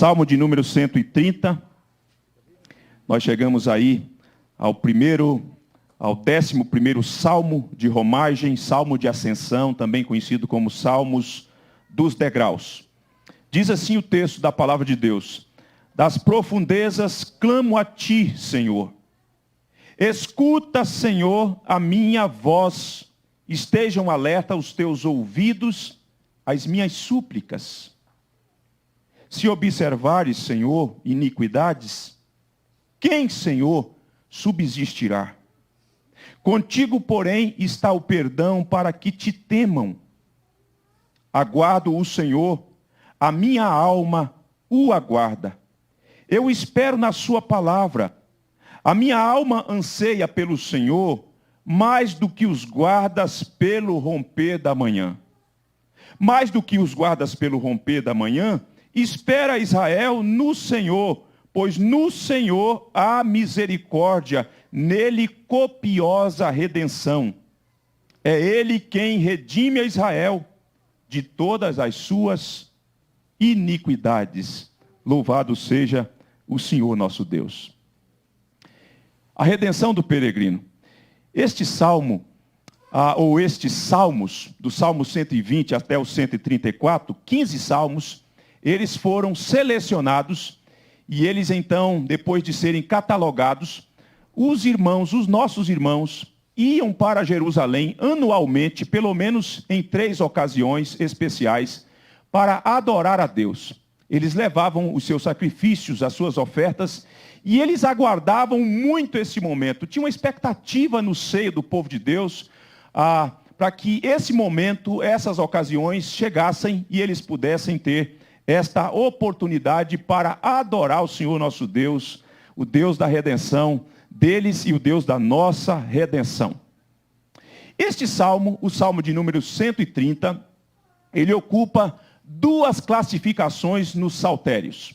Salmo de número 130. Nós chegamos aí ao 11º Salmo de romagem, Salmo de ascensão, também conhecido como Salmos dos degraus. Diz assim o texto da palavra de Deus: das profundezas clamo a ti, Senhor. Escuta, Senhor, a minha voz. Estejam alerta os teus ouvidos às minhas súplicas. Se observares, Senhor, iniquidades, quem, Senhor, subsistirá? Contigo, porém, está o perdão para que te temam. Aguardo o Senhor, a minha alma o aguarda. Eu espero na sua palavra. A minha alma anseia pelo Senhor, mais do que os guardas pelo romper da manhã. Mais do que os guardas pelo romper da manhã, espera Israel no Senhor, pois no Senhor há misericórdia, nele copiosa redenção. É ele quem redime a Israel de todas as suas iniquidades. Louvado seja o Senhor nosso Deus. A redenção do peregrino. Este salmo, ou estes salmos, do Salmo 120 até o 134, 15 salmos, eles foram selecionados e eles então, depois de serem catalogados, os nossos irmãos, iam para Jerusalém anualmente, pelo menos em 3 ocasiões especiais, para adorar a Deus. Eles levavam os seus sacrifícios, as suas ofertas, e eles aguardavam muito esse momento. Tinha uma expectativa no seio do povo de Deus, para que esse momento, essas ocasiões chegassem e eles pudessem ter esta oportunidade para adorar o Senhor nosso Deus, o Deus da redenção deles e o Deus da nossa redenção. Este salmo, o salmo de número 130, ele ocupa 2 classificações nos saltérios.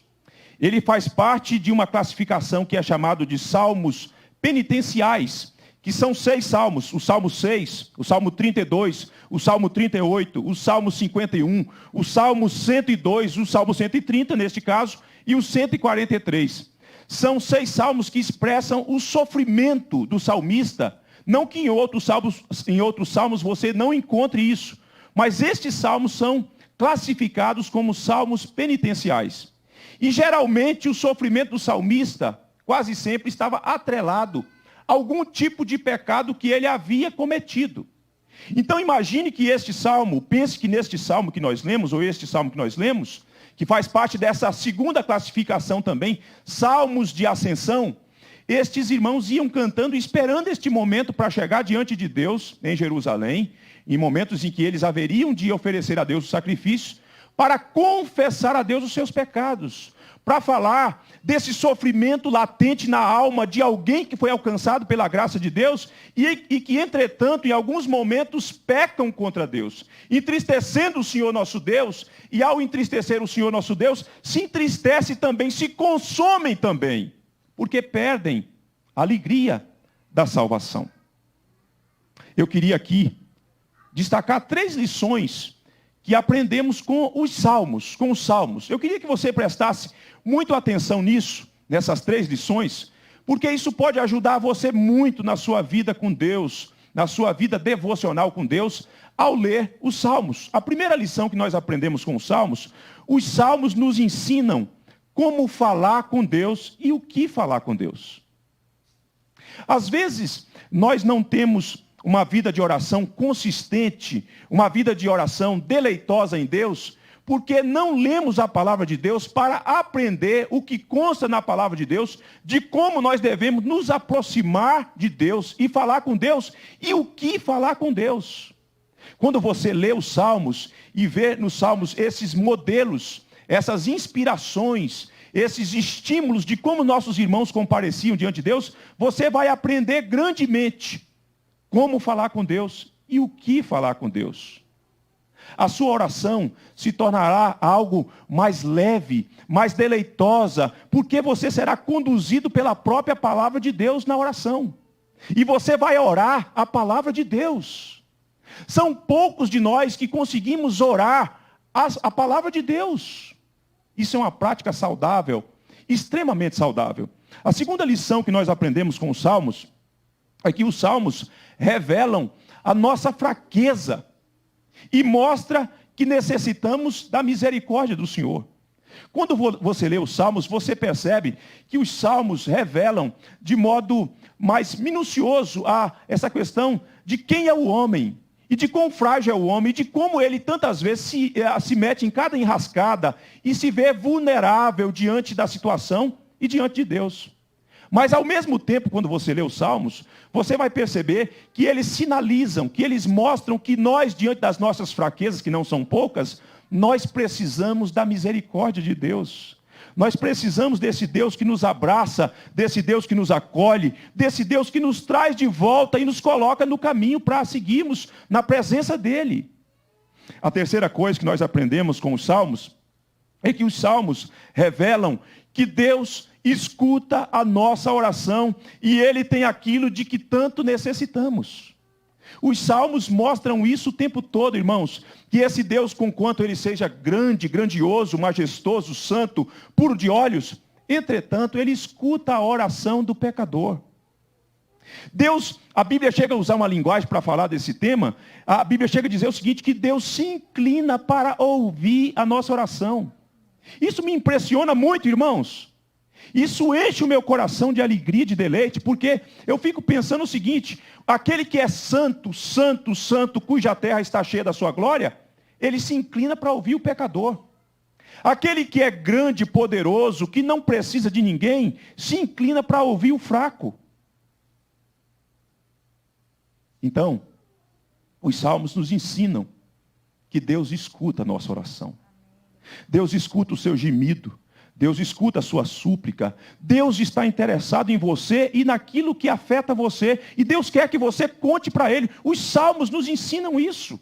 Ele faz parte de uma classificação que é chamado de salmos penitenciais, que são 6 salmos: o Salmo 6, o Salmo 32, o Salmo 38, o Salmo 51, o Salmo 102, o Salmo 130, neste caso, e o 143. São 6 salmos que expressam o sofrimento do salmista. Não que em outros salmos você não encontre isso, mas estes salmos são classificados como salmos penitenciais. E geralmente o sofrimento do salmista quase sempre estava atrelado a algum tipo de pecado que ele havia cometido. Então imagine que este salmo, pense que neste salmo que nós lemos, ou este salmo que nós lemos, que faz parte dessa segunda classificação também, salmos de ascensão, estes irmãos iam cantando, esperando este momento para chegar diante de Deus em Jerusalém, em momentos em que eles haveriam de oferecer a Deus os sacrifícios, para confessar a Deus os seus pecados, para falar desse sofrimento latente na alma de alguém que foi alcançado pela graça de Deus e que, entretanto, em alguns momentos pecam contra Deus, entristecendo o Senhor nosso Deus, e ao entristecer o Senhor nosso Deus, se entristece também, se consomem também, porque perdem a alegria da salvação. Eu queria aqui destacar 3 lições que aprendemos com os salmos. Eu queria que você prestasse muito atenção nisso, nessas 3 lições, porque isso pode ajudar você muito na sua vida com Deus, na sua vida devocional com Deus, ao ler os salmos. A primeira lição que nós aprendemos com os salmos nos ensinam como falar com Deus e o que falar com Deus. Às vezes, nós não temos uma vida de oração consistente, uma vida de oração deleitosa em Deus, porque não lemos a palavra de Deus para aprender o que consta na palavra de Deus, de como nós devemos nos aproximar de Deus e falar com Deus, e o que falar com Deus. Quando você lê os salmos e vê nos salmos esses modelos, essas inspirações, esses estímulos de como nossos irmãos compareciam diante de Deus, você vai aprender grandemente como falar com Deus e o que falar com Deus. A sua oração se tornará algo mais leve, mais deleitosa, porque você será conduzido pela própria palavra de Deus na oração. E você vai orar a palavra de Deus. São poucos de nós que conseguimos orar a palavra de Deus. Isso é uma prática saudável, extremamente saudável. A segunda lição que nós aprendemos com os Salmos é que os Salmos revelam a nossa fraqueza e mostra que necessitamos da misericórdia do Senhor. Quando você lê os Salmos, você percebe que os Salmos revelam de modo mais minucioso essa questão de quem é o homem, e de quão frágil é o homem, e de como ele tantas vezes se mete em cada enrascada e se vê vulnerável diante da situação e diante de Deus. Mas ao mesmo tempo, quando você lê os Salmos, você vai perceber que eles sinalizam, que eles mostram que nós, diante das nossas fraquezas, que não são poucas, nós precisamos da misericórdia de Deus. Nós precisamos desse Deus que nos abraça, desse Deus que nos acolhe, desse Deus que nos traz de volta e nos coloca no caminho para seguirmos na presença dEle. A terceira coisa que nós aprendemos com os Salmos é que os Salmos revelam que Deus escuta a nossa oração e Ele tem aquilo de que tanto necessitamos. Os Salmos mostram isso o tempo todo, irmãos, que esse Deus, conquanto Ele seja grande, grandioso, majestoso, santo, puro de olhos, entretanto, Ele escuta a oração do pecador. Deus, a Bíblia chega a usar uma linguagem para falar desse tema, a Bíblia chega a dizer o seguinte, que Deus se inclina para ouvir a nossa oração. Isso me impressiona muito, irmãos. Isso enche o meu coração de alegria e de deleite, porque eu fico pensando o seguinte, aquele que é santo, santo, santo, cuja terra está cheia da sua glória, ele se inclina para ouvir o pecador. Aquele que é grande, poderoso, que não precisa de ninguém, se inclina para ouvir o fraco. Então, os Salmos nos ensinam que Deus escuta a nossa oração. Deus escuta o seu gemido. Deus escuta a sua súplica. Deus está interessado em você e naquilo que afeta você. E Deus quer que você conte para Ele. Os Salmos nos ensinam isso.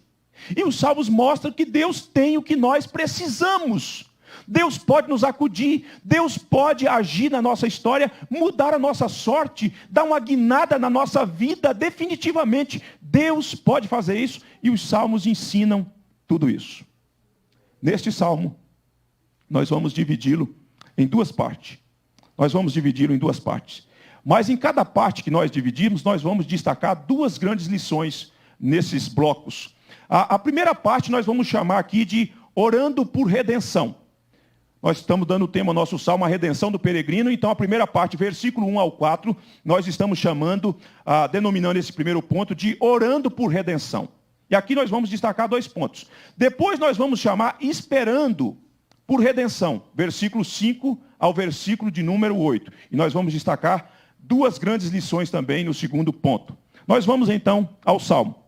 E os Salmos mostram que Deus tem o que nós precisamos. Deus pode nos acudir. Deus pode agir na nossa história, mudar a nossa sorte, dar uma guinada na nossa vida definitivamente. Deus pode fazer isso e os Salmos ensinam tudo isso. Neste Salmo, nós vamos dividi-lo em duas partes. Mas em cada parte que nós dividimos, nós vamos destacar duas grandes lições nesses blocos. A primeira parte nós vamos chamar aqui de orando por redenção. Nós estamos dando o tema ao nosso salmo, a redenção do peregrino. Então a primeira parte, versículo 1 ao 4, nós estamos chamando, denominando esse primeiro ponto de orando por redenção. E aqui nós vamos destacar dois pontos. Depois nós vamos chamar esperando por redenção, versículo 5 ao versículo de número 8. E nós vamos destacar duas grandes lições também no segundo ponto. Nós vamos então ao Salmo.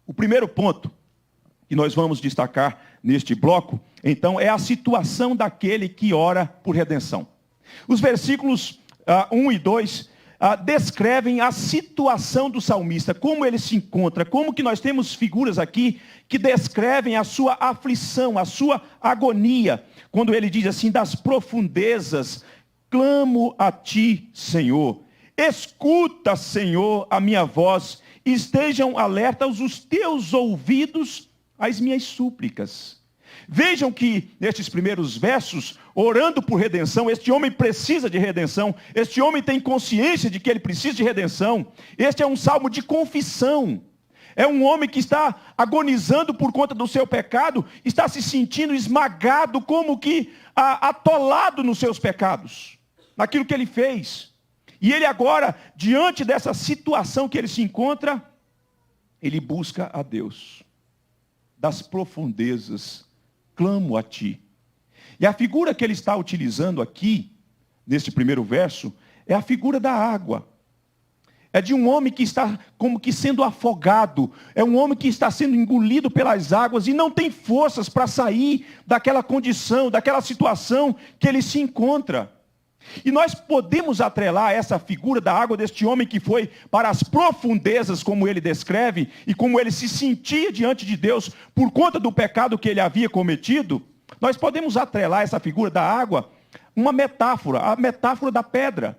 O primeiro ponto que nós vamos destacar neste bloco, então, é a situação daquele que ora por redenção. Os versículos 1 e 2 descrevem a situação do salmista, como ele se encontra, como que nós temos figuras aqui que descrevem a sua aflição, a sua agonia, quando ele diz assim, das profundezas, clamo a ti, Senhor, escuta, Senhor, a minha voz, estejam alertas os teus ouvidos às minhas súplicas. Vejam que, nestes primeiros versos, orando por redenção, este homem precisa de redenção, este homem tem consciência de que ele precisa de redenção, este é um salmo de confissão, é um homem que está agonizando por conta do seu pecado, está se sentindo esmagado, como que atolado nos seus pecados, naquilo que ele fez, e ele agora, diante dessa situação que ele se encontra, ele busca a Deus, das profundezas, clamo a ti. E a figura que ele está utilizando aqui, neste primeiro verso, é a figura da água. É de um homem que está como que sendo afogado, é um homem que está sendo engolido pelas águas e não tem forças para sair daquela condição, daquela situação que ele se encontra. E nós podemos atrelar essa figura da água deste homem que foi para as profundezas, como ele descreve, e como ele se sentia diante de Deus por conta do pecado que ele havia cometido. Nós podemos atrelar essa figura da água, uma metáfora, a metáfora da pedra.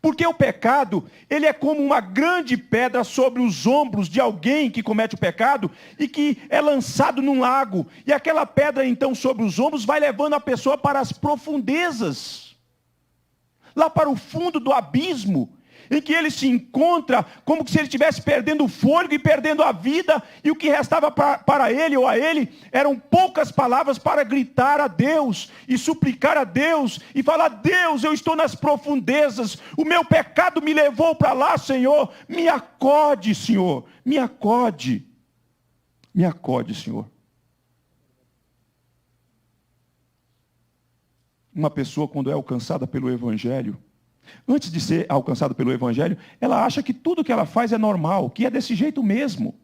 Porque o pecado, ele é como uma grande pedra sobre os ombros de alguém que comete o pecado e que é lançado num lago. E aquela pedra, então, sobre os ombros vai levando a pessoa para as profundezas. Lá para o fundo do abismo, em que ele se encontra como se ele estivesse perdendo o fôlego e perdendo a vida, e o que restava para ele ou a ele eram poucas palavras para gritar a Deus e suplicar a Deus e falar: Deus, eu estou nas profundezas, o meu pecado me levou para lá, Senhor, me acode, Senhor, me acode, Senhor. Uma pessoa, quando é alcançada pelo Evangelho, antes de ser alcançada pelo Evangelho, ela acha que tudo que ela faz é normal, que é desse jeito mesmo.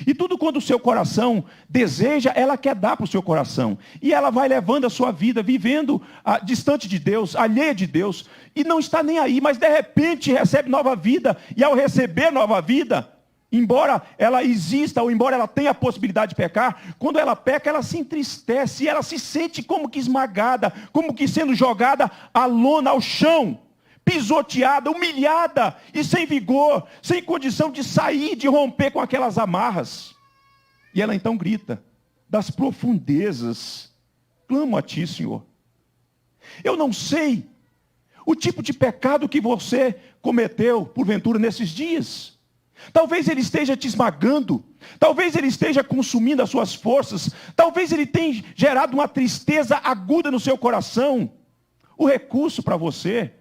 E tudo quando o seu coração deseja, ela quer dar para o seu coração. E ela vai levando a sua vida, vivendo distante de Deus, alheia de Deus, e não está nem aí, mas de repente recebe nova vida. E ao receber nova vida, embora ela exista, ou embora ela tenha a possibilidade de pecar, quando ela peca, ela se entristece, ela se sente como que esmagada, como que sendo jogada à lona, ao chão, pisoteada, humilhada e sem vigor, sem condição de sair, de romper com aquelas amarras. E ela então grita: das profundezas, clamo a ti, Senhor. Eu não sei o tipo de pecado que você cometeu, porventura, nesses dias. Talvez ele esteja te esmagando, talvez ele esteja consumindo as suas forças, talvez ele tenha gerado uma tristeza aguda no seu coração. O recurso para você,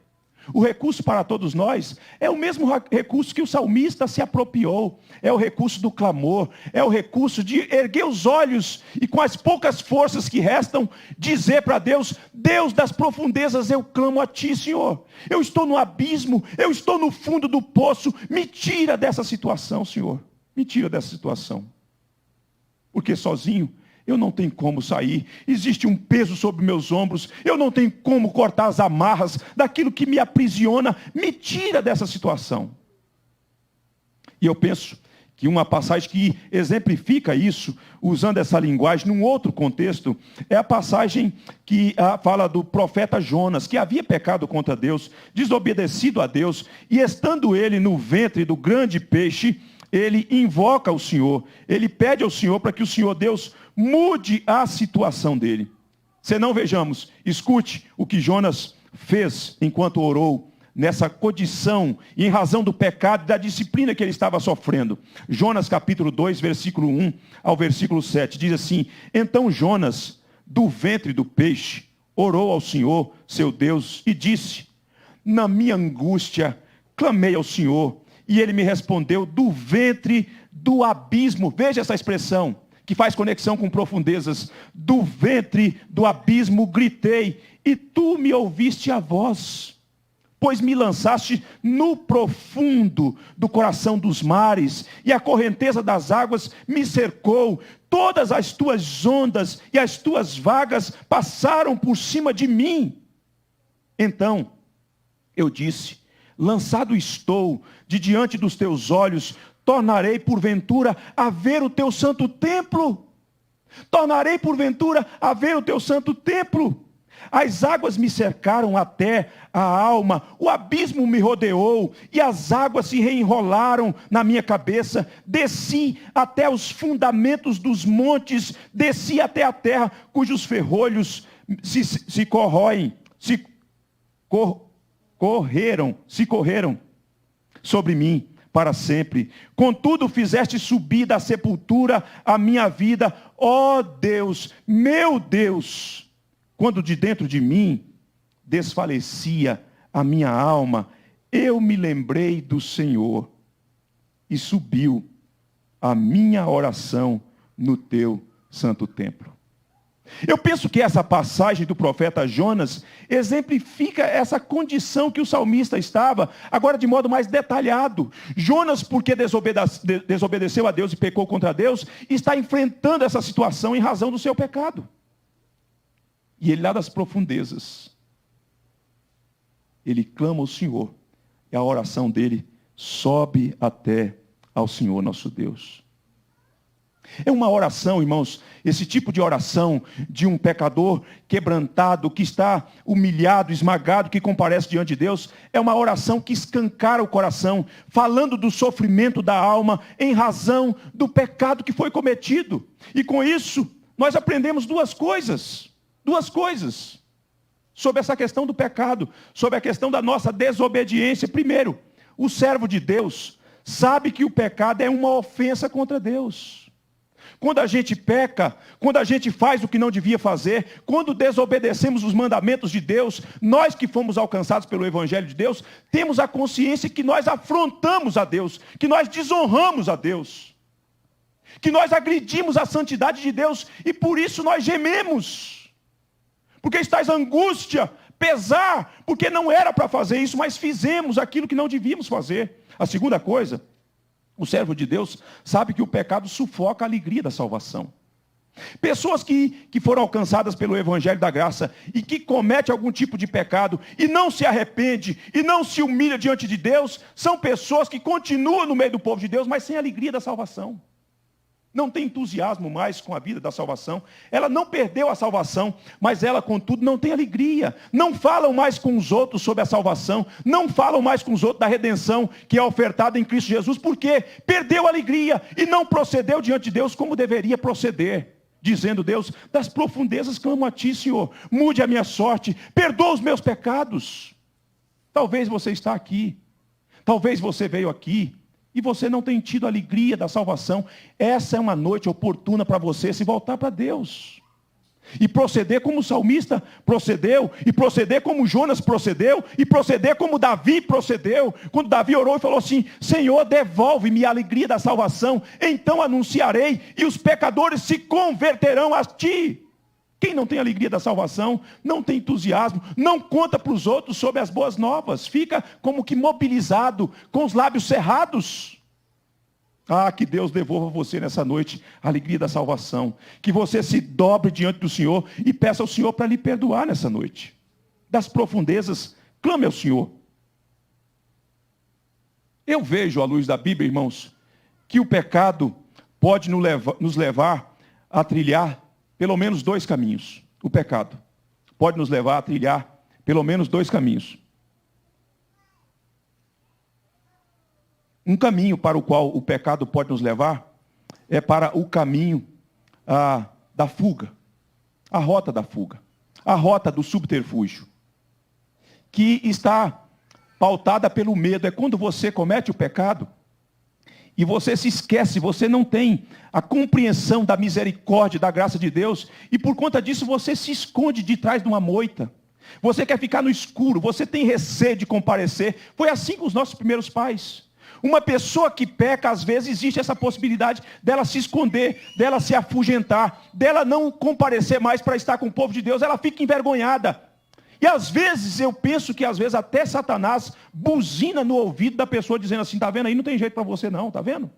o recurso para todos nós, é o mesmo recurso que o salmista se apropriou. É o recurso do clamor, é o recurso de erguer os olhos e com as poucas forças que restam, dizer para Deus: Deus das profundezas, eu clamo a ti, Senhor. Eu estou no abismo, eu estou no fundo do poço, me tira dessa situação, Senhor. Me tira dessa situação. Porque sozinho eu não tenho como sair, existe um peso sobre meus ombros, eu não tenho como cortar as amarras daquilo que me aprisiona, me tira dessa situação. E eu penso que uma passagem que exemplifica isso, usando essa linguagem num outro contexto, é a passagem que fala do profeta Jonas, que havia pecado contra Deus, desobedecido a Deus, e estando ele no ventre do grande peixe, ele invoca o Senhor, ele pede ao Senhor para que o Senhor Deus mude a situação dele. Senão, vejamos, escute o que Jonas fez enquanto orou, nessa condição, e em razão do pecado e da disciplina que ele estava sofrendo. Jonas capítulo 2, versículo 1 ao versículo 7, diz assim: então Jonas, do ventre do peixe, orou ao Senhor, seu Deus, e disse: na minha angústia, clamei ao Senhor, e ele me respondeu do ventre do abismo. Veja essa expressão, que faz conexão com profundezas. Do ventre do abismo gritei, e tu me ouviste a voz. Pois me lançaste no profundo do coração dos mares, e a correnteza das águas me cercou. Todas as tuas ondas e as tuas vagas passaram por cima de mim. Então eu disse: lançado estou de diante dos teus olhos, tornarei porventura a ver o teu santo templo. Tornarei porventura a ver o teu santo templo. As águas me cercaram até a alma, o abismo me rodeou, e as águas se reenrolaram na minha cabeça. Desci até os fundamentos dos montes, desci até a terra, cujos ferrolhos se corroem, se correram sobre mim para sempre. Contudo, fizeste subir da sepultura a minha vida, ó Deus, meu Deus. Quando de dentro de mim desfalecia a minha alma, eu me lembrei do Senhor, e subiu a minha oração no teu santo templo. Eu penso que essa passagem do profeta Jonas exemplifica essa condição que o salmista estava, agora de modo mais detalhado. Jonas, porque desobedeceu a Deus e pecou contra Deus, está enfrentando essa situação em razão do seu pecado. E ele, lá das profundezas, ele clama ao Senhor, e a oração dele sobe até ao Senhor nosso Deus. É uma oração, irmãos, esse tipo de oração de um pecador quebrantado, que está humilhado, esmagado, que comparece diante de Deus, é uma oração que escancara o coração, falando do sofrimento da alma em razão do pecado que foi cometido. E com isso, nós aprendemos duas coisas sobre essa questão do pecado, sobre a questão da nossa desobediência. Primeiro, o servo de Deus sabe que o pecado é uma ofensa contra Deus. Quando a gente peca, quando a gente faz o que não devia fazer, quando desobedecemos os mandamentos de Deus, nós que fomos alcançados pelo Evangelho de Deus, temos a consciência que nós afrontamos a Deus, que nós desonramos a Deus, que nós agredimos a santidade de Deus, e por isso nós gememos. Porque está angústia, pesar, porque não era para fazer isso, mas fizemos aquilo que não devíamos fazer. A segunda coisa, o servo de Deus sabe que o pecado sufoca a alegria da salvação. Pessoas que foram alcançadas pelo Evangelho da Graça e que cometem algum tipo de pecado e não se arrepende e não se humilha diante de Deus, são pessoas que continuam no meio do povo de Deus, mas sem a alegria da salvação. Não tem entusiasmo mais com a vida da salvação. Ela não perdeu a salvação, mas ela, contudo, não tem alegria. Não falam mais com os outros sobre a salvação. Não falam mais com os outros da redenção que é ofertada em Cristo Jesus. Por quê? Perdeu a alegria e não procedeu diante de Deus como deveria proceder. Dizendo: Deus, das profundezas clamo a Ti, Senhor. Mude a minha sorte. Perdoa os meus pecados. Talvez você está aqui. Talvez você veio aqui e você não tem tido a alegria da salvação. Essa é uma noite oportuna para você se voltar para Deus. E proceder como o salmista procedeu, e proceder como Jonas procedeu, e proceder como Davi procedeu. Quando Davi orou e falou assim: Senhor, devolve-me a alegria da salvação, então anunciarei, e os pecadores se converterão a Ti. Quem não tem alegria da salvação, não tem entusiasmo, não conta para os outros sobre as boas novas, fica como que mobilizado, com os lábios cerrados. Ah, que Deus devolva a você nessa noite a alegria da salvação, que você se dobre diante do Senhor e peça ao Senhor para lhe perdoar nessa noite. Das profundezas, clame ao Senhor. Eu vejo, à luz da Bíblia, irmãos, que o pecado pode nos levar a trilhar pelo menos dois caminhos. O pecado pode nos levar a trilhar pelo menos dois caminhos. Um caminho para o qual o pecado pode nos levar é para o caminho da fuga. A rota da fuga. A rota do subterfúgio. Que está pautada pelo medo. É quando você comete o pecado e você se esquece, você não tem a compreensão da misericórdia, da graça de Deus, e por conta disso você se esconde de trás de uma moita. Você quer ficar no escuro, você tem receio de comparecer. Foi assim com os nossos primeiros pais. Uma pessoa que peca, às vezes existe essa possibilidade dela se esconder, dela se afugentar, dela não comparecer mais para estar com o povo de Deus, ela fica envergonhada. E às vezes, eu penso que às vezes até Satanás buzina no ouvido da pessoa dizendo assim: está vendo aí, não tem jeito para você não, está vendo?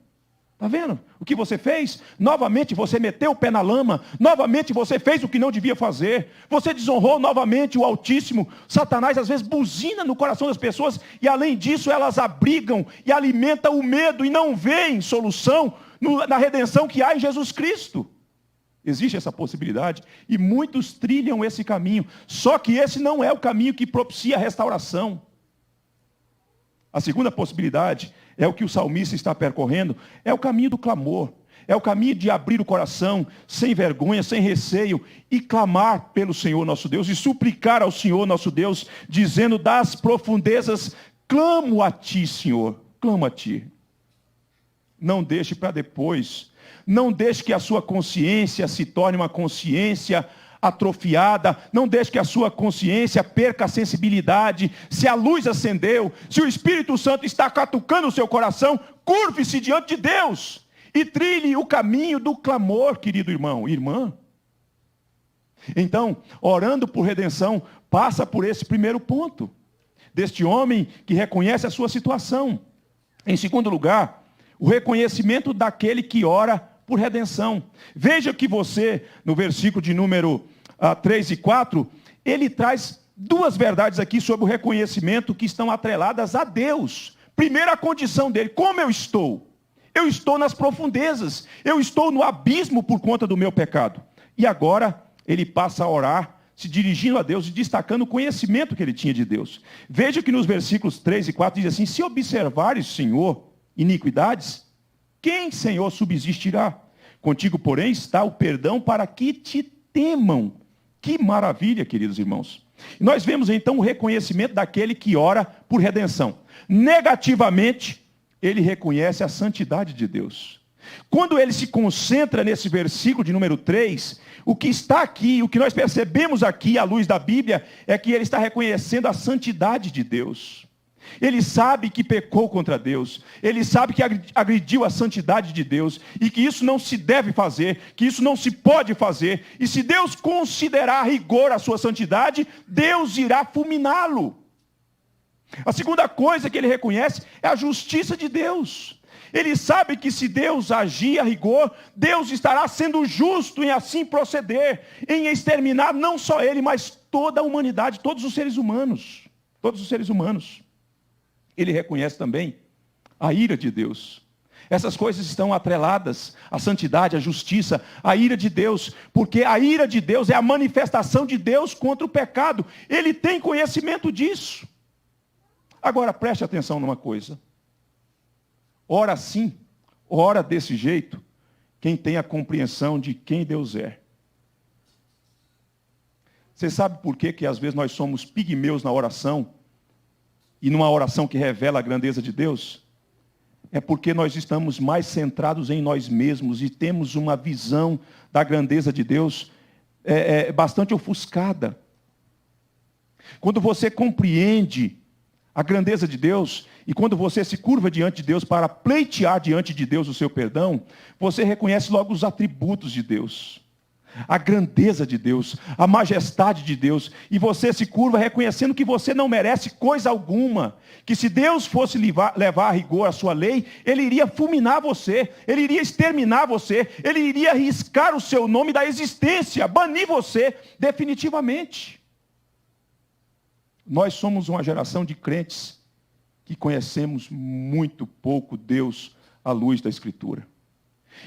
Está vendo o que você fez? Novamente você meteu o pé na lama, novamente você fez o que não devia fazer, você desonrou novamente o Altíssimo. Satanás às vezes buzina no coração das pessoas e além disso elas abrigam e alimentam o medo e não veem solução na redenção que há em Jesus Cristo. Existe essa possibilidade e muitos trilham esse caminho. Só que esse não é o caminho que propicia a restauração. A segunda possibilidade é o que o salmista está percorrendo, é o caminho do clamor. É o caminho de abrir o coração, sem vergonha, sem receio, e clamar pelo Senhor nosso Deus, e suplicar ao Senhor nosso Deus, dizendo: das profundezas, clamo a Ti, Senhor, clamo a Ti. Não deixe para depois. Não deixe que a sua consciência se torne uma consciência atrofiada. Não deixe que a sua consciência perca a sensibilidade. Se a luz acendeu, se o Espírito Santo está catucando o seu coração, curve-se diante de Deus e trilhe o caminho do clamor, querido irmão e irmã. Então, orando por redenção, passa por esse primeiro ponto, deste homem que reconhece a sua situação. Em segundo lugar, o reconhecimento daquele que ora por redenção. Veja que você, no versículo de número 3 e 4, ele traz duas verdades aqui sobre o reconhecimento que estão atreladas a Deus. Primeiro, a condição dele: como eu estou? Eu estou nas profundezas. Eu estou no abismo por conta do meu pecado. E agora ele passa a orar, se dirigindo a Deus e destacando o conhecimento que ele tinha de Deus. Veja que nos versículos 3 e 4 diz assim: se observares, Senhor, iniquidades, quem, Senhor, subsistirá? Contigo, porém, está o perdão para que te temam. Que maravilha, queridos irmãos. E nós vemos então o reconhecimento daquele que ora por redenção. Negativamente, ele reconhece a santidade de Deus. Quando ele se concentra nesse versículo de número 3, o que está aqui, o que nós percebemos aqui à luz da Bíblia, é que ele está reconhecendo a santidade de Deus. Ele sabe que pecou contra Deus, ele sabe que agrediu a santidade de Deus, e que isso não se deve fazer, que isso não se pode fazer, e se Deus considerar a rigor a sua santidade, Deus irá fulminá-lo. A segunda coisa que ele reconhece é a justiça de Deus. Ele sabe que se Deus agir a rigor, Deus estará sendo justo em assim proceder, em exterminar não só ele, mas toda a humanidade, todos os seres humanos. Todos os seres humanos. Ele reconhece também a ira de Deus. Essas coisas estão atreladas à santidade, à justiça, à ira de Deus, porque a ira de Deus é a manifestação de Deus contra o pecado. Ele tem conhecimento disso. Agora preste atenção numa coisa. Ora assim, ora desse jeito, quem tem a compreensão de quem Deus é. Você sabe por que às vezes nós somos pigmeus na oração? E numa oração que revela a grandeza de Deus? É porque nós estamos mais centrados em nós mesmos e temos uma visão da grandeza de Deus bastante ofuscada. Quando você compreende a grandeza de Deus, e quando você se curva diante de Deus para pleitear diante de Deus o seu perdão, você reconhece logo os atributos de Deus, a grandeza de Deus, a majestade de Deus, e você se curva reconhecendo que você não merece coisa alguma, que se Deus fosse levar a rigor a sua lei, Ele iria fulminar você, Ele iria exterminar você, Ele iria riscar o seu nome da existência, banir você definitivamente. Nós somos uma geração de crentes que conhecemos muito pouco Deus à luz da Escritura.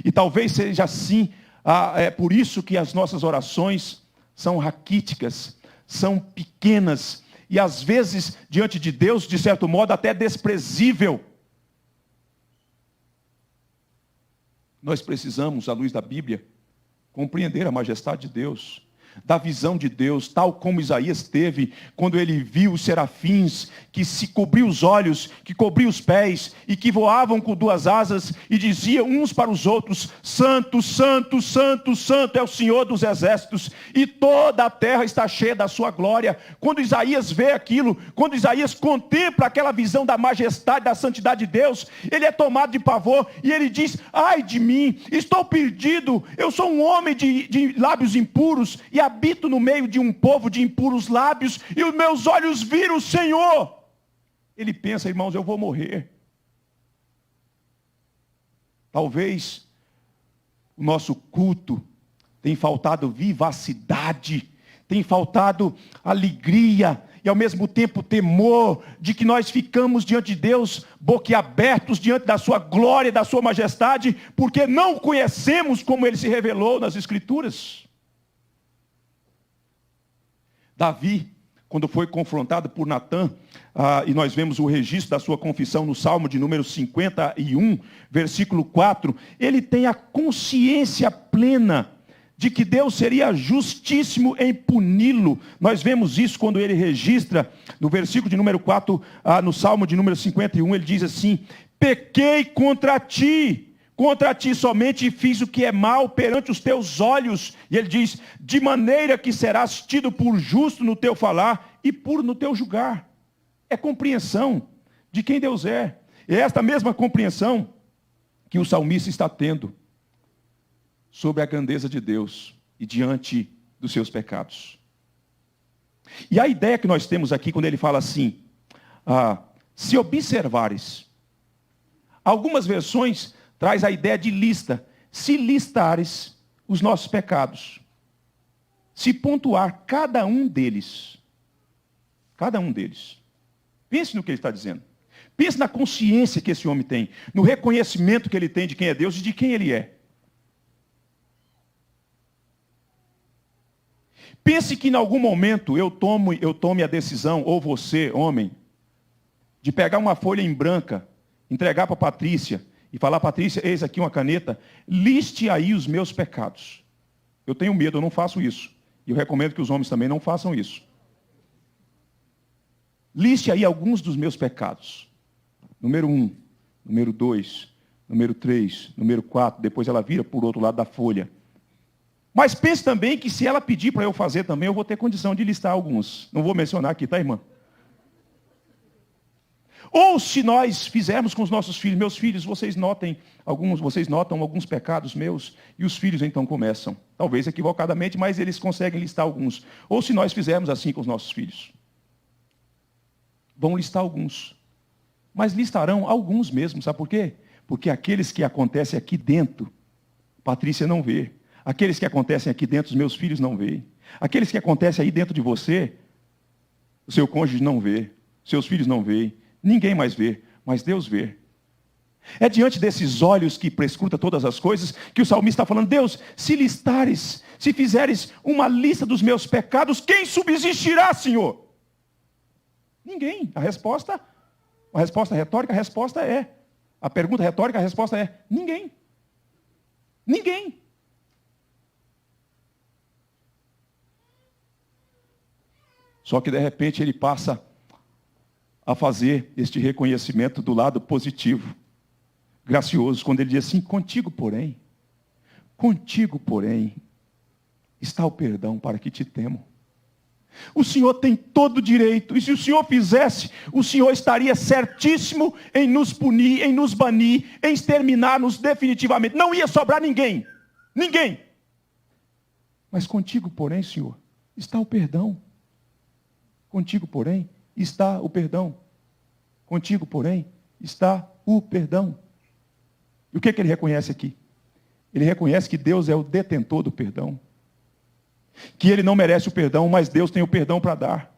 E talvez seja assim, é por isso que as nossas orações são raquíticas, são pequenas, e às vezes, diante de Deus, de certo modo, até desprezível. Nós precisamos, à luz da Bíblia, compreender a majestade de Deus, da visão de Deus, tal como Isaías teve, quando ele viu os serafins, que se cobriam os olhos, que cobriam os pés, e que voavam com duas asas, e diziam uns para os outros: Santo, Santo, Santo, Santo é o Senhor dos exércitos, e toda a terra está cheia da sua glória. Quando Isaías vê aquilo, quando Isaías contempla aquela visão da majestade, da santidade de Deus, ele é tomado de pavor, e ele diz: ai de mim, estou perdido, eu sou um homem de lábios impuros, e habito no meio de um povo de impuros lábios, e os meus olhos viram o Senhor. Ele pensa: irmãos, eu vou morrer. Talvez o nosso culto tenha faltado vivacidade, tem faltado alegria, e ao mesmo tempo temor, de que nós ficamos diante de Deus, boquiabertos diante da sua glória, da sua majestade, porque não conhecemos como Ele se revelou nas Escrituras. Davi, quando foi confrontado por Natã, e nós vemos o registro da sua confissão no Salmo de número 51, versículo 4, ele tem a consciência plena de que Deus seria justíssimo em puni-lo. Nós vemos isso quando ele registra, no versículo de número 4, no Salmo de número 51, ele diz assim: pequei contra ti somente fiz o que é mal perante os teus olhos. E ele diz: de maneira que serás tido por justo no teu falar e puro no teu julgar. É compreensão de quem Deus é. É esta mesma compreensão que o salmista está tendo sobre a grandeza de Deus e diante dos seus pecados. E a ideia que nós temos aqui, quando ele fala assim, se observares, algumas versões traz a ideia de lista. Se listares os nossos pecados, se pontuar cada um deles, pense no que ele está dizendo. Pense na consciência que esse homem tem, no reconhecimento que ele tem de quem é Deus e de quem ele é. Pense que em algum momento eu tome a decisão, ou você, homem, de pegar uma folha em branca, entregar para a Patrícia e falar: Patrícia, eis aqui uma caneta, liste aí os meus pecados. Eu tenho medo, eu não faço isso. E eu recomendo que os homens também não façam isso. Liste aí alguns dos meus pecados. Número 1, número 2, número 3, número 4. Depois ela vira por outro lado da folha. Mas pense também que se ela pedir para eu fazer também, eu vou ter condição de listar alguns. Não vou mencionar aqui, tá, irmã? Ou se nós fizermos com os nossos filhos: meus filhos, vocês notam alguns pecados meus, e os filhos então começam, talvez equivocadamente, mas eles conseguem listar alguns. Ou se nós fizermos assim com os nossos filhos, vão listar alguns, mas listarão alguns mesmo, sabe por quê? Porque aqueles que acontecem aqui dentro, Patrícia não vê. Aqueles que acontecem aqui dentro, os meus filhos não veem. Aqueles que acontecem aí dentro de você, o seu cônjuge não vê, seus filhos não veem, ninguém mais vê, mas Deus vê. É diante desses olhos que prescruta todas as coisas que o salmista está falando: Deus, se listares, se fizeres uma lista dos meus pecados, quem subsistirá, Senhor? Ninguém. A resposta retórica, a resposta é. A pergunta retórica, a resposta é: ninguém. Ninguém. Só que de repente ele passa a fazer este reconhecimento do lado positivo, gracioso, quando ele diz assim: contigo, porém, está o perdão para que te temo. O Senhor tem todo o direito, e se o Senhor fizesse, o Senhor estaria certíssimo em nos punir, em nos banir, em exterminar-nos definitivamente. Não ia sobrar ninguém. Ninguém. Mas contigo, porém, Senhor, está o perdão. Contigo, porém, está o perdão. Contigo, porém, está o perdão. E o que ele reconhece aqui? Ele reconhece que Deus é o detentor do perdão. Que ele não merece o perdão, mas Deus tem o perdão para dar.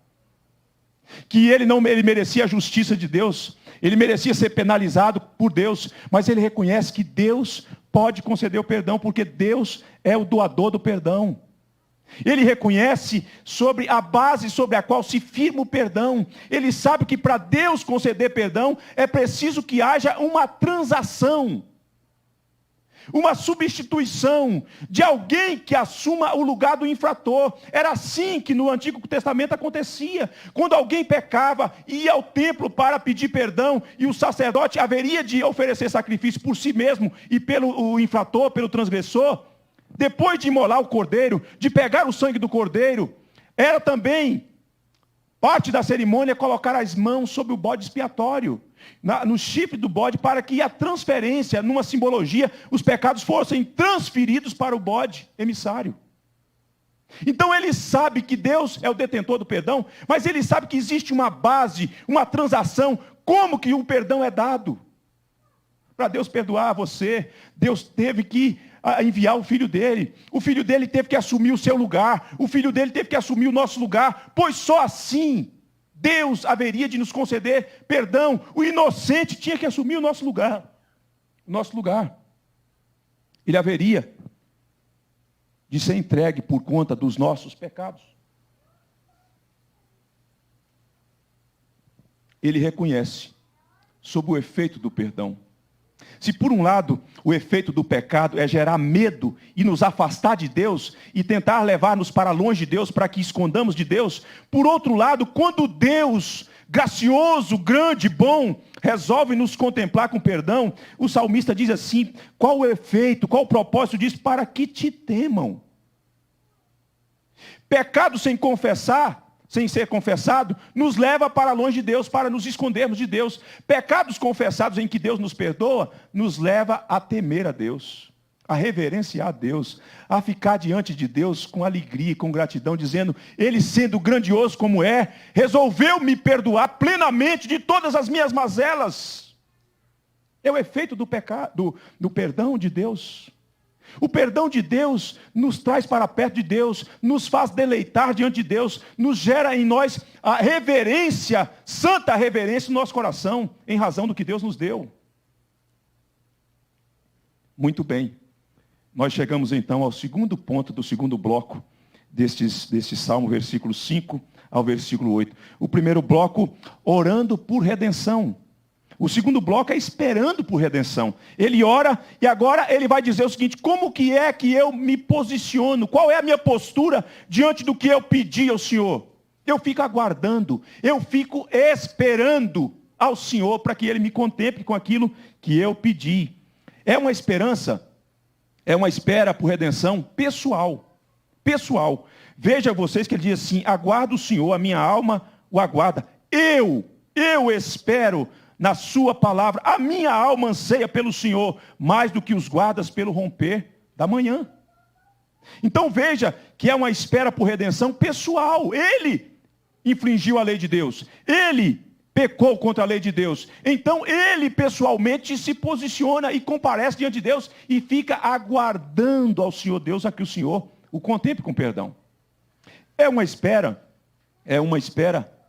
Que ele merecia a justiça de Deus, ele merecia ser penalizado por Deus, mas ele reconhece que Deus pode conceder o perdão, porque Deus é o doador do perdão. Ele reconhece sobre a base sobre a qual se firma o perdão. Ele sabe que para Deus conceder perdão é preciso que haja uma transação, uma substituição de alguém que assuma o lugar do infrator. Era assim que no Antigo Testamento acontecia. Quando alguém pecava, ia ao templo para pedir perdão, e o sacerdote haveria de oferecer sacrifício por si mesmo e pelo infrator, pelo transgressor. Depois de imolar o cordeiro, de pegar o sangue do cordeiro, era também parte da cerimônia colocar as mãos sobre o bode expiatório, no chifre do bode, para que a transferência, numa simbologia, os pecados fossem transferidos para o bode emissário. Então ele sabe que Deus é o detentor do perdão, mas ele sabe que existe uma base, uma transação. Como que o perdão é dado? Para Deus perdoar você, Deus teve que enviar o filho dele. O filho dele teve que assumir o seu lugar. O filho dele teve que assumir o nosso lugar. Pois só assim Deus haveria de nos conceder perdão. O inocente tinha que assumir o nosso lugar. O nosso lugar. Ele haveria de ser entregue por conta dos nossos pecados. Ele reconhece sob o efeito do perdão. Se por um lado o efeito do pecado é gerar medo e nos afastar de Deus e tentar levar-nos para longe de Deus para que escondamos de Deus, por outro lado, quando Deus, gracioso, grande, bom, resolve nos contemplar com perdão, o salmista diz assim: qual o efeito, qual o propósito disso? Para que te temam. Pecado sem confessar, sem ser confessado, nos leva para longe de Deus, para nos escondermos de Deus. Pecados confessados em que Deus nos perdoa, nos leva a temer a Deus, a reverenciar a Deus, a ficar diante de Deus com alegria e com gratidão, dizendo: Ele, sendo grandioso como é, resolveu me perdoar plenamente de todas as minhas mazelas. É o efeito do pecado, do perdão de Deus. O perdão de Deus nos traz para perto de Deus, nos faz deleitar diante de Deus, nos gera em nós a reverência, santa reverência no nosso coração, em razão do que Deus nos deu. Muito bem. Nós chegamos então ao segundo ponto do segundo bloco deste Salmo, versículo 5 ao versículo 8. O primeiro bloco, orando por redenção. O segundo bloco é esperando por redenção. Ele ora e agora ele vai dizer o seguinte: como que é que eu me posiciono? Qual é a minha postura diante do que eu pedi ao Senhor? Eu fico aguardando, eu fico esperando ao Senhor para que Ele me contemple com aquilo que eu pedi. É uma esperança, é uma espera por redenção pessoal. Pessoal. Veja vocês que ele diz assim: aguardo o Senhor, a minha alma o aguarda. Eu espero na sua palavra, a minha alma anseia pelo Senhor, mais do que os guardas pelo romper da manhã. Então veja que é uma espera por redenção pessoal. Ele infringiu a lei de Deus, ele pecou contra a lei de Deus. Então ele pessoalmente se posiciona e comparece diante de Deus e fica aguardando ao Senhor Deus a que o Senhor o contemple com perdão. É uma espera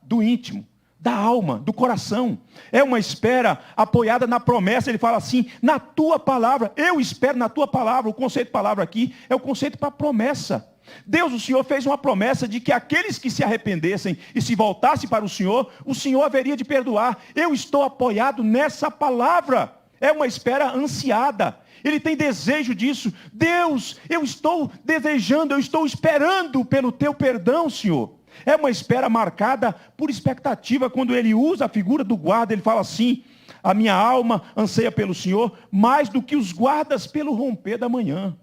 do íntimo, da alma, do coração. É uma espera apoiada na promessa. Ele fala assim: na tua palavra, eu espero na tua palavra. O conceito de palavra aqui é o conceito para promessa. Deus, o Senhor, fez uma promessa de que aqueles que se arrependessem e se voltassem para o Senhor haveria de perdoar. Eu estou apoiado nessa palavra. É uma espera ansiada. Ele tem desejo disso. Deus, eu estou desejando, eu estou esperando pelo teu perdão, Senhor. É uma espera marcada por expectativa. Quando ele usa a figura do guarda, ele fala assim: a minha alma anseia pelo Senhor, mais do que os guardas pelo romper da manhã.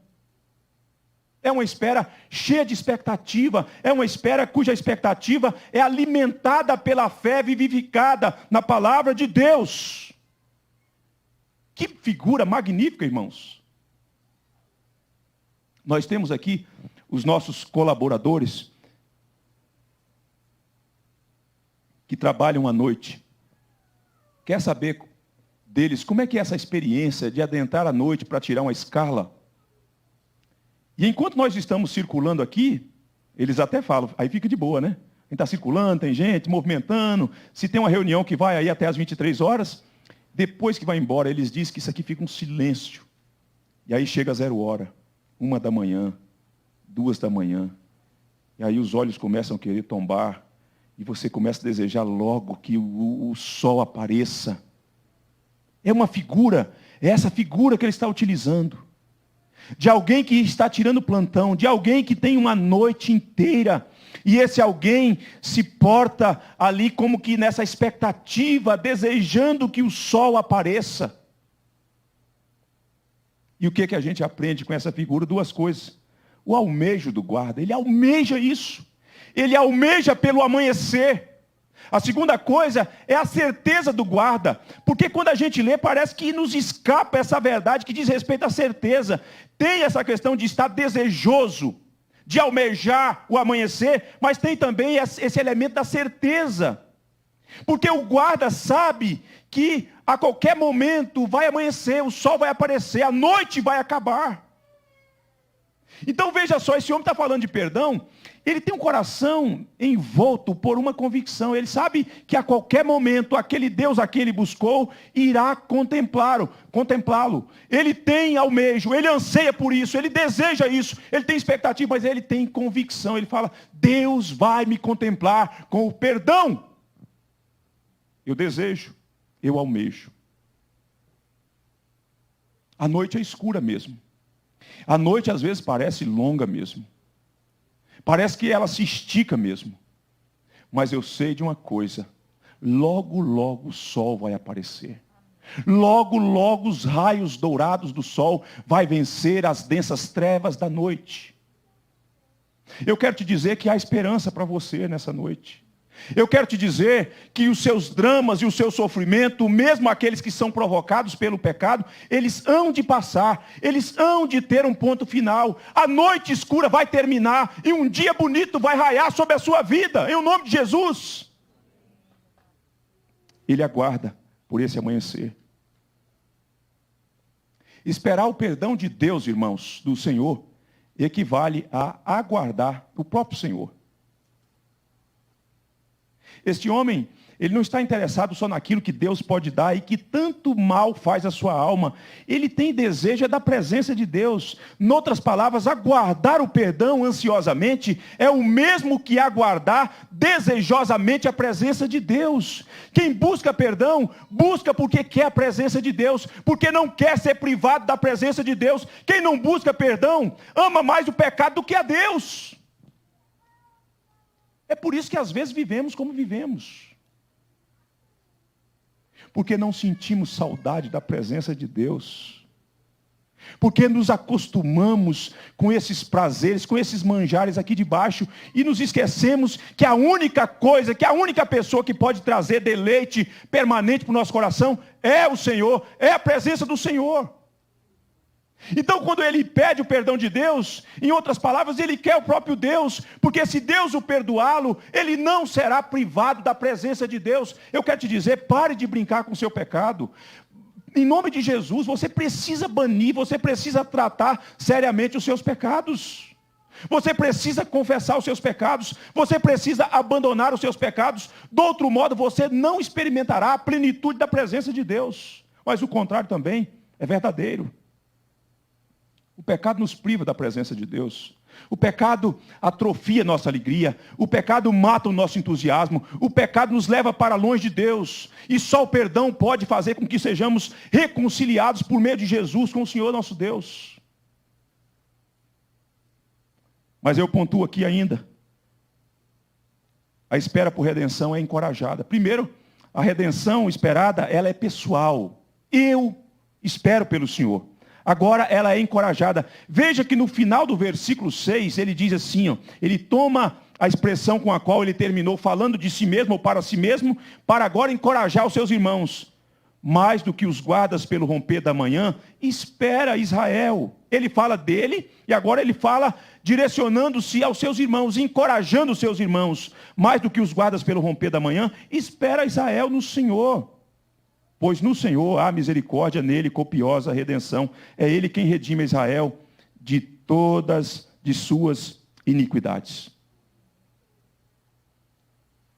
É uma espera cheia de expectativa, é uma espera cuja expectativa é alimentada pela fé vivificada na palavra de Deus. Que figura magnífica, irmãos. Nós temos aqui os nossos colaboradores que trabalham à noite. Quer saber deles como é que é essa experiência de adentrar à noite para tirar uma escala? E enquanto nós estamos circulando aqui, eles até falam, aí fica de boa, né? A gente está circulando, tem gente movimentando, se tem uma reunião que vai aí até as 23 horas, depois que vai embora, eles dizem que isso aqui fica um silêncio. E aí chega a 0h, 1h, 2h, e aí os olhos começam a querer tombar, e você começa a desejar logo que o sol apareça. É uma figura, é essa figura que ele está utilizando. De alguém que está tirando plantão, de alguém que tem uma noite inteira, e esse alguém se porta ali como que nessa expectativa, desejando que o sol apareça. E o que a gente aprende com essa figura? Duas coisas. O almejo do guarda, ele almeja isso. Ele almeja pelo amanhecer. A segunda coisa é a certeza do guarda. Porque quando a gente lê, parece que nos escapa essa verdade que diz respeito à certeza. Tem essa questão de estar desejoso, de almejar o amanhecer, mas tem também esse elemento da certeza. Porque o guarda sabe que a qualquer momento vai amanhecer, o sol vai aparecer, a noite vai acabar. Então veja só, esse homem está falando de perdão, ele tem um coração envolto por uma convicção. Ele sabe que a qualquer momento aquele Deus a quem ele buscou irá contemplá-lo. Ele tem almejo, ele anseia por isso, ele deseja isso, ele tem expectativa, mas ele tem convicção. Ele fala: Deus vai me contemplar com o perdão. Eu desejo, eu almejo. A noite é escura mesmo. A noite às vezes parece longa mesmo. Parece que ela se estica mesmo. Mas eu sei de uma coisa: logo, logo o sol vai aparecer. Logo, logo os raios dourados do sol vai vencer as densas trevas da noite. Eu quero te dizer que há esperança para você nessa noite. Eu quero te dizer que os seus dramas e o seu sofrimento, mesmo aqueles que são provocados pelo pecado, eles hão de passar, eles hão de ter um ponto final. A noite escura vai terminar e um dia bonito vai raiar sobre a sua vida, em nome de Jesus. Ele aguarda por esse amanhecer. Esperar o perdão de Deus, irmãos, do Senhor, equivale a aguardar o próprio Senhor. Este homem, ele não está interessado só naquilo que Deus pode dar e que tanto mal faz a sua alma. Ele tem desejo da presença de Deus. Noutras palavras, aguardar o perdão ansiosamente é o mesmo que aguardar desejosamente a presença de Deus. Quem busca perdão, busca porque quer a presença de Deus, porque não quer ser privado da presença de Deus. Quem não busca perdão, ama mais o pecado do que a Deus. É por isso que às vezes vivemos como vivemos. Porque não sentimos saudade da presença de Deus. Porque nos acostumamos com esses prazeres, com esses manjares aqui de baixo, e nos esquecemos que a única coisa, que a única pessoa que pode trazer deleite permanente para o nosso coração é o Senhor, é a presença do Senhor. Então, quando ele pede o perdão de Deus, em outras palavras, ele quer o próprio Deus, porque se Deus o perdoá-lo, ele não será privado da presença de Deus. Eu quero te dizer, pare de brincar com o seu pecado. Em nome de Jesus, você precisa banir, você precisa tratar seriamente os seus pecados. Você precisa confessar os seus pecados, você precisa abandonar os seus pecados. Do outro modo, você não experimentará a plenitude da presença de Deus. Mas o contrário também é verdadeiro. O pecado nos priva da presença de Deus. O pecado atrofia nossa alegria. O pecado mata o nosso entusiasmo. O pecado nos leva para longe de Deus. E só o perdão pode fazer com que sejamos reconciliados por meio de Jesus com o Senhor nosso Deus. Mas eu pontuo aqui ainda. A espera por redenção é encorajada. Primeiro, a redenção esperada, ela é pessoal. Eu espero pelo Senhor. Agora ela é encorajada. Veja que no final do versículo 6, ele diz assim, ele toma a expressão com a qual ele terminou falando de si mesmo ou para si mesmo, para agora encorajar os seus irmãos. Mais do que os guardas pelo romper da manhã, espera Israel. Ele fala dele e agora ele fala direcionando-se aos seus irmãos, encorajando os seus irmãos. Mais do que os guardas pelo romper da manhã, espera Israel no Senhor. Pois no Senhor há misericórdia, nele copiosa redenção. É ele quem redime Israel de todas de suas iniquidades.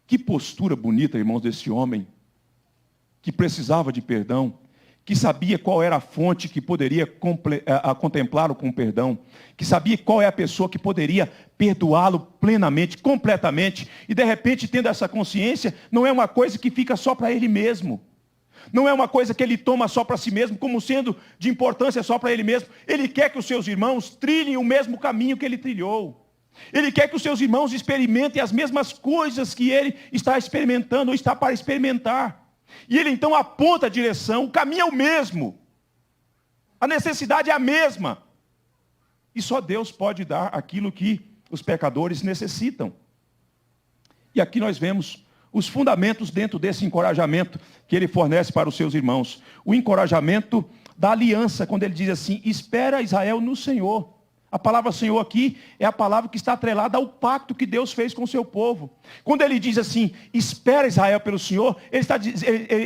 Que postura bonita, irmãos, desse homem, que precisava de perdão, que sabia qual era a fonte que poderia contemplá-lo com perdão, que sabia qual é a pessoa que poderia perdoá-lo plenamente, completamente, e de repente, tendo essa consciência, não é uma coisa que fica só para ele mesmo. Não é uma coisa que ele toma só para si mesmo, como sendo de importância só para ele mesmo. Ele quer que os seus irmãos trilhem o mesmo caminho que ele trilhou. Ele quer que os seus irmãos experimentem as mesmas coisas que ele está experimentando ou está para experimentar. E ele então aponta a direção, o caminho é o mesmo. A necessidade é a mesma. E só Deus pode dar aquilo que os pecadores necessitam. E aqui nós vemos os fundamentos dentro desse encorajamento que ele fornece para os seus irmãos. O encorajamento da aliança, quando ele diz assim, espera Israel no Senhor. A palavra Senhor aqui é a palavra que está atrelada ao pacto que Deus fez com o seu povo. Quando ele diz assim, espera Israel pelo Senhor, ele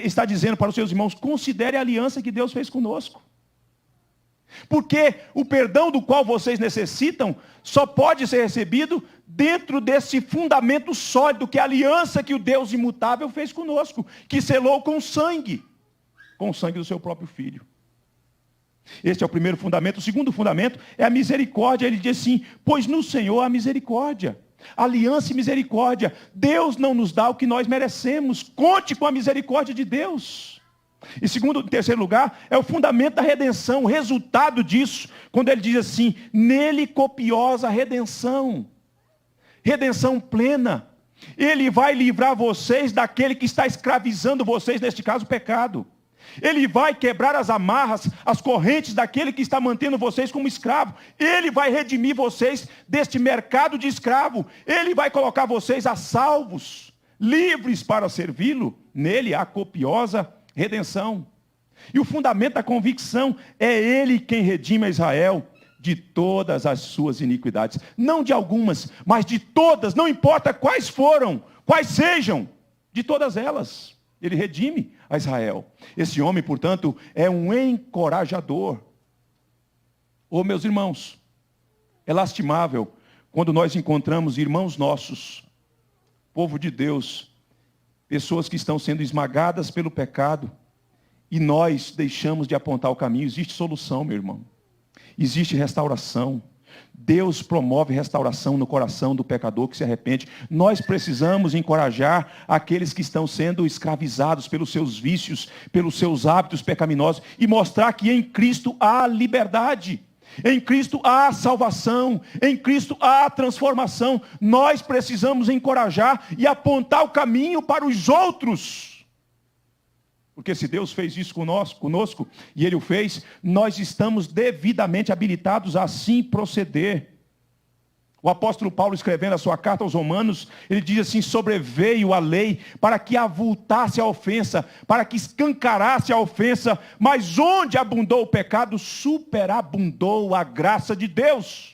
está dizendo para os seus irmãos, considere a aliança que Deus fez conosco. Porque o perdão do qual vocês necessitam só pode ser recebido dentro desse fundamento sólido, que é a aliança que o Deus imutável fez conosco, que selou com o sangue do seu próprio filho. Este é o primeiro fundamento. O segundo fundamento é a misericórdia. Ele diz assim, pois no Senhor há misericórdia. Aliança e misericórdia. Deus não nos dá o que nós merecemos. Conte com a misericórdia de Deus. E em terceiro lugar, é o fundamento da redenção, o resultado disso, quando ele diz assim, nele copiosa redenção. Redenção plena. Ele vai livrar vocês daquele que está escravizando vocês, neste caso o pecado. Ele vai quebrar as amarras, as correntes daquele que está mantendo vocês como escravo. Ele vai redimir vocês deste mercado de escravo. Ele vai colocar vocês a salvos, livres para servi-lo. Nele há copiosa redenção. E o fundamento da convicção é ele quem redime a Israel de todas as suas iniquidades. Não de algumas, mas de todas, não importa quais foram, quais sejam, de todas elas. Ele redime a Israel. Esse homem, portanto, é um encorajador. Oh, meus irmãos, é lastimável quando nós encontramos irmãos nossos, povo de Deus, pessoas que estão sendo esmagadas pelo pecado, e nós deixamos de apontar o caminho. Existe solução, meu irmão. Existe restauração. Deus promove restauração no coração do pecador que se arrepende. Nós precisamos encorajar aqueles que estão sendo escravizados pelos seus vícios, pelos seus hábitos pecaminosos, e mostrar que em Cristo há liberdade. Em Cristo há salvação, em Cristo há transformação. Nós precisamos encorajar e apontar o caminho para os outros. Porque se Deus fez isso conosco, e Ele o fez, nós estamos devidamente habilitados a assim proceder. O apóstolo Paulo, escrevendo a sua carta aos Romanos, ele diz assim: sobreveio a lei para que avultasse a ofensa, para que escancarasse a ofensa, mas onde abundou o pecado, superabundou a graça de Deus.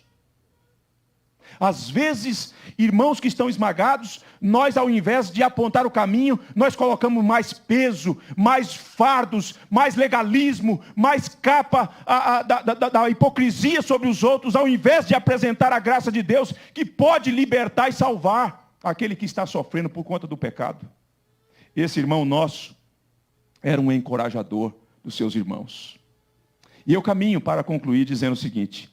Às vezes, irmãos que estão esmagados, nós, ao invés de apontar o caminho, nós colocamos mais peso, mais fardos, mais legalismo, mais capa da hipocrisia sobre os outros, ao invés de apresentar a graça de Deus, que pode libertar e salvar aquele que está sofrendo por conta do pecado. Esse irmão nosso era um encorajador dos seus irmãos. E eu caminho para concluir dizendo o seguinte: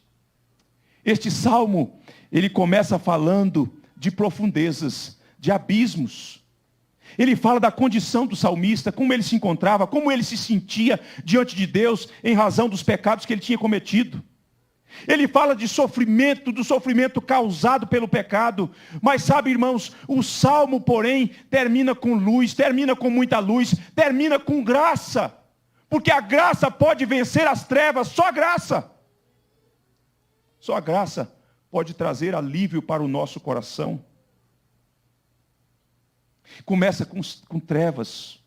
este salmo, ele começa falando de profundezas, de abismos. Ele fala da condição do salmista, como ele se encontrava, como ele se sentia diante de Deus em razão dos pecados que ele tinha cometido. Ele fala de sofrimento, do sofrimento causado pelo pecado. Mas sabe, irmãos, o salmo, porém, termina com luz, termina com muita luz, termina com graça. Porque a graça pode vencer as trevas, só a graça. Só a graça pode trazer alívio para o nosso coração. Começa com trevas,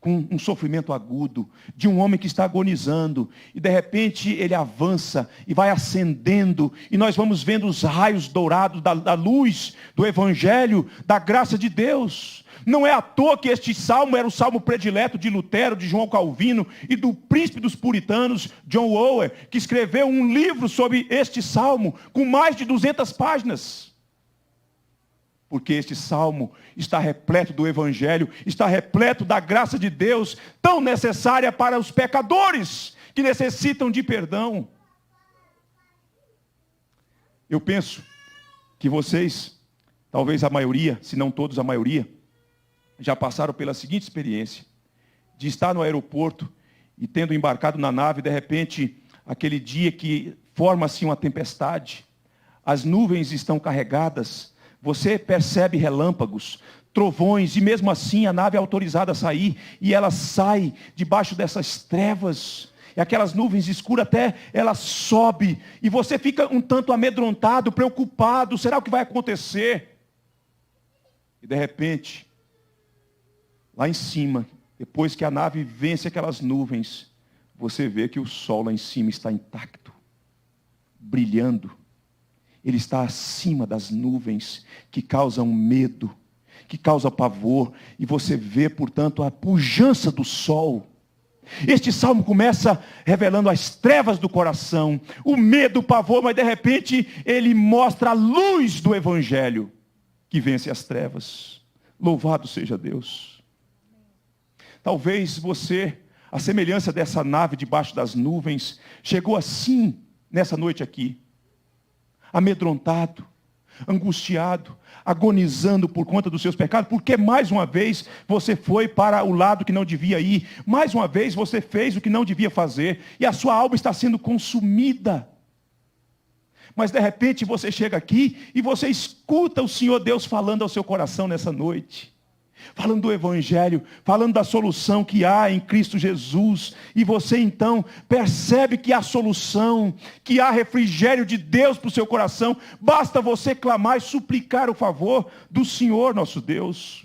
com um sofrimento agudo, de um homem que está agonizando, e de repente ele avança e vai ascendendo, e nós vamos vendo os raios dourados da luz, do Evangelho, da graça de Deus. Não é à toa que este salmo era o salmo predileto de Lutero, de João Calvino e do príncipe dos puritanos, John Owen, que escreveu um livro sobre este salmo, com mais de 200 páginas. Porque este salmo está repleto do Evangelho, está repleto da graça de Deus, tão necessária para os pecadores, que necessitam de perdão. Eu penso que vocês, talvez a maioria, se não todos a maioria, já passaram pela seguinte experiência: de estar no aeroporto e tendo embarcado na nave, de repente, aquele dia que forma-se uma tempestade, as nuvens estão carregadas, você percebe relâmpagos, trovões, e mesmo assim a nave é autorizada a sair, e ela sai debaixo dessas trevas, e aquelas nuvens escuras até ela sobe, e você fica um tanto amedrontado, preocupado, será o que vai acontecer? E de repente, lá em cima, depois que a nave vence aquelas nuvens, você vê que o sol lá em cima está intacto, brilhando. Ele está acima das nuvens que causam medo, que causam pavor. E você vê, portanto, a pujança do sol. Este salmo começa revelando as trevas do coração, o medo, o pavor, mas de repente ele mostra a luz do Evangelho que vence as trevas. Louvado seja Deus. Talvez você, a semelhança dessa nave debaixo das nuvens, chegou assim nessa noite aqui, amedrontado, angustiado, agonizando por conta dos seus pecados, porque mais uma vez você foi para o lado que não devia ir, mais uma vez você fez o que não devia fazer, e a sua alma está sendo consumida. Mas de repente você chega aqui e você escuta o Senhor Deus falando ao seu coração nessa noite. Falando do Evangelho, falando da solução que há em Cristo Jesus. E você então percebe que há solução, que há refrigério de Deus para o seu coração. Basta você clamar e suplicar o favor do Senhor nosso Deus.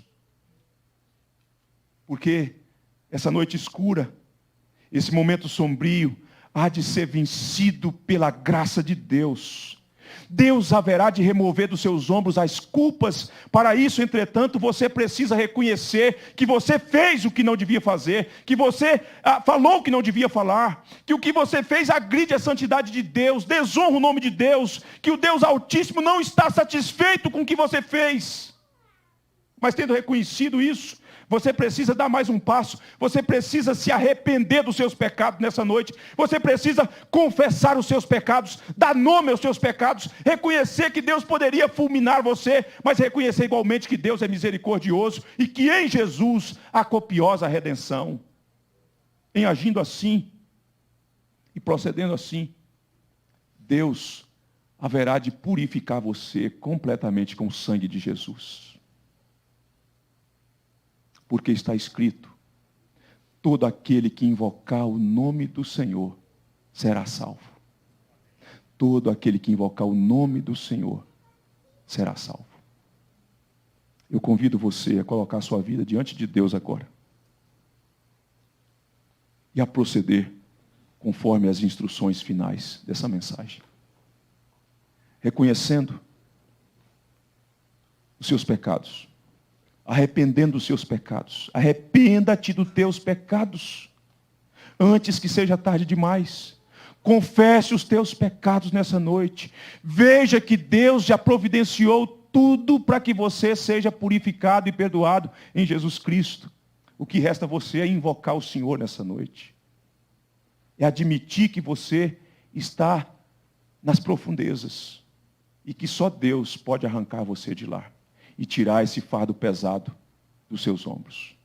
Porque essa noite escura, esse momento sombrio, há de ser vencido pela graça de Deus. Deus haverá de remover dos seus ombros as culpas. Para isso, entretanto, você precisa reconhecer que você fez o que não devia fazer, que você falou o que não devia falar, que o que você fez agride a santidade de Deus, desonra o nome de Deus, que o Deus Altíssimo não está satisfeito com o que você fez. Mas tendo reconhecido isso, você precisa dar mais um passo. Você precisa se arrepender dos seus pecados nessa noite. Você precisa confessar os seus pecados, dar nome aos seus pecados, reconhecer que Deus poderia fulminar você, mas reconhecer igualmente que Deus é misericordioso e que em Jesus há copiosa redenção. Em agindo assim e procedendo assim, Deus haverá de purificar você completamente com o sangue de Jesus. Porque está escrito: todo aquele que invocar o nome do Senhor será salvo. Todo aquele que invocar o nome do Senhor será salvo. Eu convido você a colocar a sua vida diante de Deus agora. E a proceder conforme as instruções finais dessa mensagem. Reconhecendo os seus pecados. Arrependendo dos seus pecados. Arrependa-te dos teus pecados, antes que seja tarde demais. Confesse os teus pecados nessa noite. Veja que Deus já providenciou tudo para que você seja purificado e perdoado em Jesus Cristo. O que resta a você é invocar o Senhor nessa noite. É admitir que você está nas profundezas e que só Deus pode arrancar você de lá e tirar esse fardo pesado dos seus ombros.